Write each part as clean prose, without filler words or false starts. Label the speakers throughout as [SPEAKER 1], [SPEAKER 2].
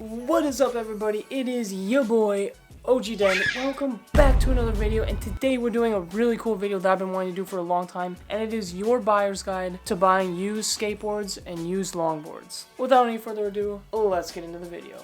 [SPEAKER 1] What is up, everybody? It is your boy OG Den. Welcome back to another video, and today we're doing a really cool video that I've been wanting to do for a long time, and it is your buyer's guide to buying used skateboards and used longboards. Without any further ado, let's get into the video.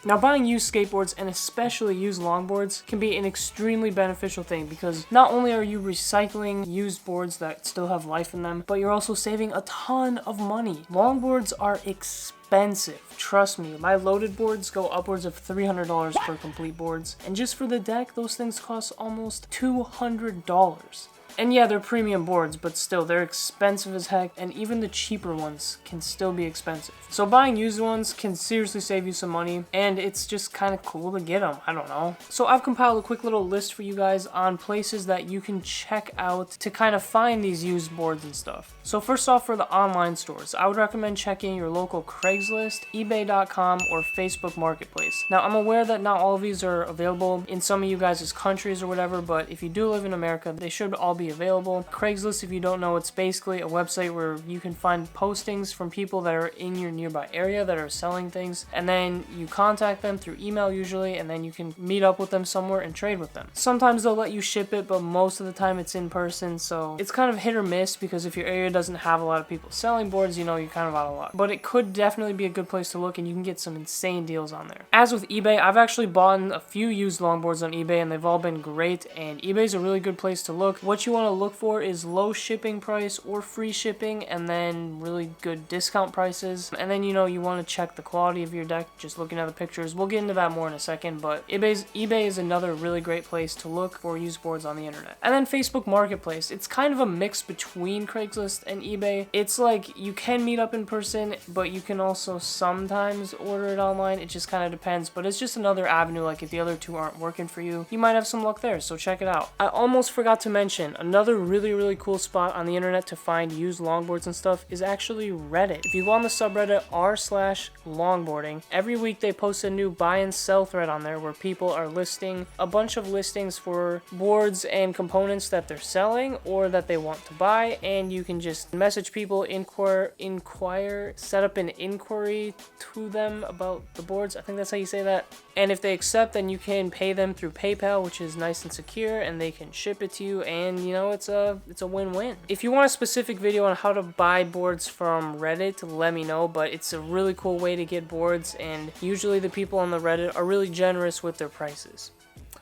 [SPEAKER 1] Now, buying used skateboards and especially used longboards can be an extremely beneficial thing because not only are you recycling used boards that still have life in them, but you're also saving a ton of money. Longboards are expensive. Trust me, my loaded boards go upwards of $300 for complete boards, and just for the deck, those things cost almost $200. And yeah, they're premium boards, but still, they're expensive as heck, and even the cheaper ones can still be expensive. So buying used ones can seriously save you some money, and it's just kind of cool to get them. I don't know. So I've compiled a quick little list for you guys on places that you can check out to kind of find these used boards and stuff. So first off, for the online stores, I would recommend checking your local Craigslist, eBay.com, or Facebook Marketplace. Now, I'm aware that not all of these are available in some of you guys' countries or whatever, but if you do live in America, they should all be available. Craigslist, if you don't know, it's basically a website where you can find postings from people that are in your nearby area that are selling things, and then you contact them through email usually, and then you can meet up with them somewhere and trade with them. Sometimes they'll let you ship it, but most of the time it's in person, so it's kind of hit or miss because if your area doesn't have a lot of people selling boards, you know, you're kind of out of luck. But it could definitely be a good place to look, and you can get some insane deals on there. As with eBay, I've actually bought a few used longboards on eBay, and they've all been great, and eBay's a really good place to look. What you want to look for is low shipping price or free shipping, and then really good discount prices. And then, you know, you want to check the quality of your deck just looking at the pictures. We'll get into that more in a second, but eBay is another really great place to look for used boards on the internet. And then Facebook Marketplace, it's kind of a mix between Craigslist and eBay. It's like you can meet up in person, but you can also sometimes order it online. It just kind of depends, but it's just another avenue. Like if the other two aren't working for you, you might have some luck there, so check it out. I almost forgot to mention another really cool spot on the internet to find used longboards and stuff is actually Reddit. If you go on the subreddit r/longboarding, every week they post a new buy and sell thread on there where people are listing a bunch of listings for boards and components that they're selling or that they want to buy, and you can just message people, inquire, set up an inquiry to them about the boards. I think that's how you say that. And if they accept, then you can pay them through PayPal, which is nice and secure, and they can ship it to you, and you know, it's a win-win. If you want a specific video on how to buy boards from Reddit, let me know, but it's a really cool way to get boards, and usually the people on the Reddit are really generous with their prices.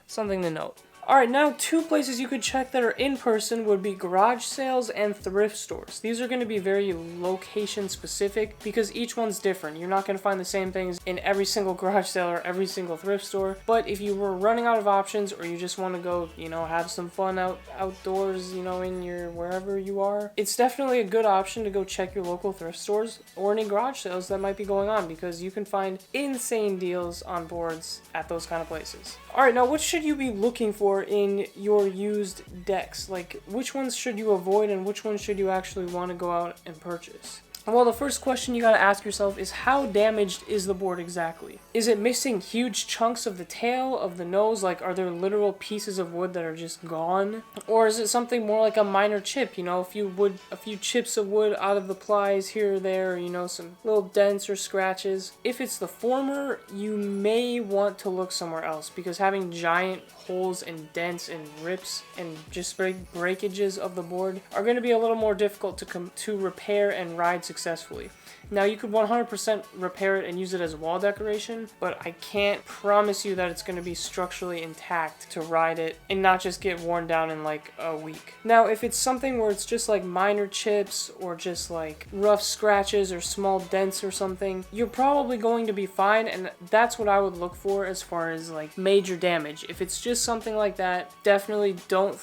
[SPEAKER 1] Something to note. Alright, now two places you could check that are in person would be garage sales and thrift stores. These are going to be very location specific because each one's different. You're not going to find the same things in every single garage sale or every single thrift store. But if you were running out of options or you just want to go, you know, have some fun outdoors, you know, in your wherever you are, it's definitely a good option to go check your local thrift stores or any garage sales that might be going on because you can find insane deals on boards at those kind of places. Alright, now what should you be looking for in your used decks? Like, which ones should you avoid and which ones should you actually want to go out and purchase? Well, the first question you gotta ask yourself is how damaged is the board exactly? Is it missing huge chunks of the tail, of the nose? Like, are there literal pieces of wood that are just gone? Or is it something more like a minor chip, you know, a few chips of wood out of the plies here or there, you know, some little dents or scratches? If it's the former, you may want to look somewhere else because having giant holes and dents and rips and just breakages of the board are going to be a little more difficult to repair and ride successfully. Now, you could 100% repair it and use it as wall decoration, but I can't promise you that it's going to be structurally intact to ride it and not just get worn down in like a week. Now, if it's something where it's just like minor chips or just like rough scratches or small dents or something, you're probably going to be fine, and that's what I would look for as far as like major damage. If it's just something like that, definitely don't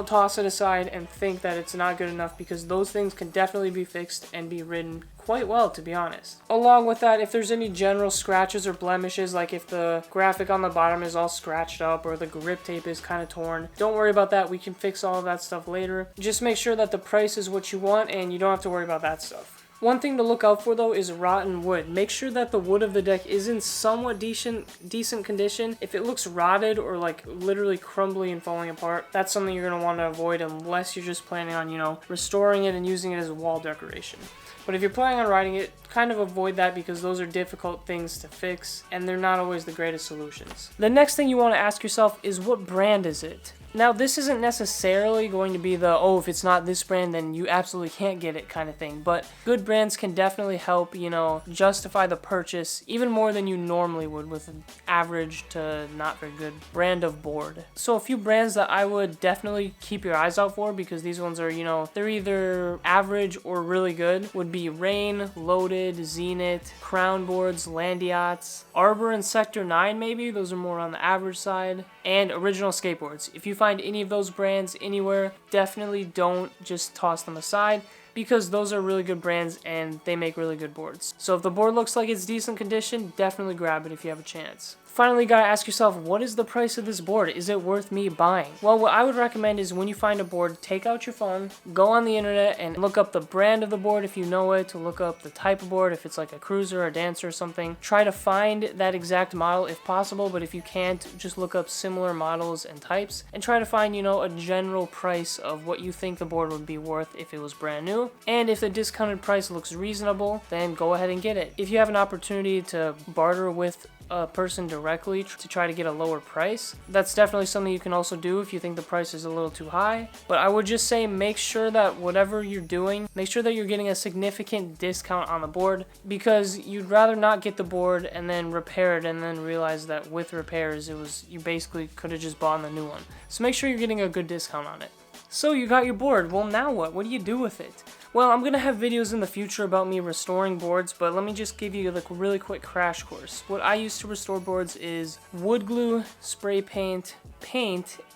[SPEAKER 1] toss it aside and think that it's not good enough because those things can definitely be fixed and be ridden quite well, to be honest. Along with that, if there's any general scratches or blemishes, like if the graphic on the bottom is all scratched up or the grip tape is kind of torn, don't worry about that. We can fix all of that stuff later. Just make sure that the price is what you want and you don't have to worry about that stuff. One thing to look out for though is rotten wood. Make sure that the wood of the deck is in somewhat decent condition. If it looks rotted or like literally crumbly and falling apart, that's something you're going to want to avoid unless you're just planning on, you know, restoring it and using it as a wall decoration. But if you're planning on riding it, kind of avoid that because those are difficult things to fix and they're not always the greatest solutions. The next thing you want to ask yourself is, what brand is it? Now, this isn't necessarily going to be the, oh, if it's not this brand, then you absolutely can't get it kind of thing. But good brands can definitely help, you know, justify the purchase even more than you normally would with an average to not very good brand of board. So a few brands that I would definitely keep your eyes out for, because these ones are, you know, they're either average or really good, would be Rayne, Loaded, Zenith, Crown Boards, Landyachtz, Arbor and Sector 9 maybe. Those are more on the average side. And Original Skateboards. If you find any of those brands anywhere, definitely don't just toss them aside, because those are really good brands and they make really good boards. So if the board looks like it's decent condition, definitely grab it if you have a chance. Finally, you gotta ask yourself, what is the price of this board? Is it worth me buying? Well, what I would recommend is when you find a board, take out your phone, go on the internet and look up the brand of the board if you know it, to look up the type of board, if it's like a cruiser, a dancer or something. Try to find that exact model if possible, but if you can't, just look up similar models and types and try to find, you know, a general price of what you think the board would be worth if it was brand new. And if the discounted price looks reasonable, then go ahead and get it. If you have an opportunity to barter with a person directly to try to get a lower price, that's definitely something you can also do if you think the price is a little too high. But I would just say make sure that whatever you're doing, make sure that you're getting a significant discount on the board, because you'd rather not get the board and then repair it and then realize that with repairs you basically could have just bought a new one. So make sure you're getting a good discount on it. So you got your board. Well, now what? What do you do with it? Well, I'm going to have videos in the future about me restoring boards, but let me just give you like a really quick crash course. What I use to restore boards is wood glue, spray paint,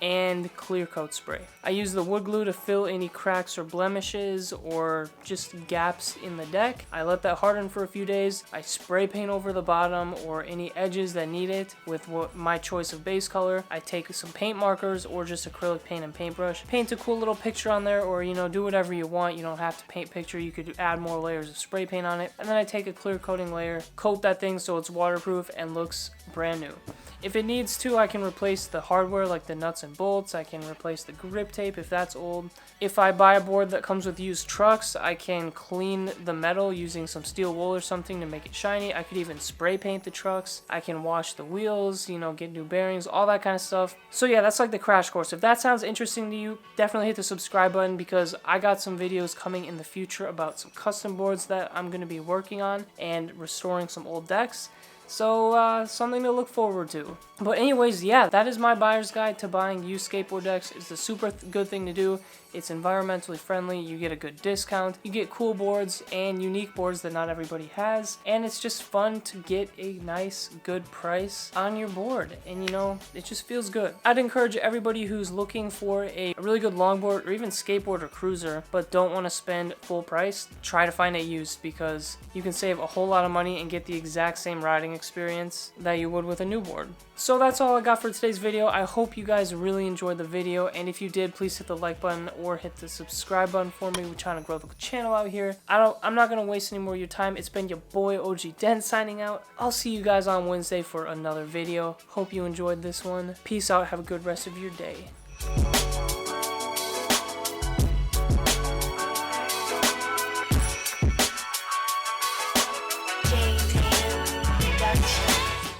[SPEAKER 1] and clear coat spray. I use the wood glue to fill any cracks or blemishes or just gaps in the deck. I let that harden for a few days. I spray paint over the bottom or any edges that need it with my choice of base color. I take some paint markers or just acrylic paint and paintbrush, paint a cool little picture on there, or, you know, do whatever you want. You don't have to paint picture. You could add more layers of spray paint on it. And then I take a clear coating layer, coat that thing so it's waterproof and looks brand new. If it needs to, I can replace the hardware like the nuts and bolts. I can replace the grip tape if that's old. If I buy a board that comes with used trucks, I can clean the metal using some steel wool or something to make it shiny. I could even spray paint the trucks. I can wash the wheels, you know, get new bearings, all that kind of stuff. So yeah, that's like the crash course. If that sounds interesting to you, definitely hit the subscribe button, because I got some videos coming in the future about some custom boards that I'm going to be working on and restoring some old decks. So something to look forward to. But anyways, yeah, that is my buyer's guide to buying used skateboard decks. It's a super good thing to do. It's environmentally friendly. You get a good discount. You get cool boards and unique boards that not everybody has. And it's just fun to get a nice, good price on your board. And, you know, it just feels good. I'd encourage everybody who's looking for a really good longboard or even skateboard or cruiser, but don't want to spend full price, try to find it used, because you can save a whole lot of money and get the exact same riding experience that you would with a new board. So that's all I got for today's video. I hope you guys really enjoyed the video, and if you did, please hit the like button or hit the subscribe button for me. We're trying to grow the channel out here. I'm not gonna waste any more of your time. It's been your boy OG Den signing out. I'll see you guys on Wednesday for another video. Hope you enjoyed this one. Peace out. Have a good rest of your day.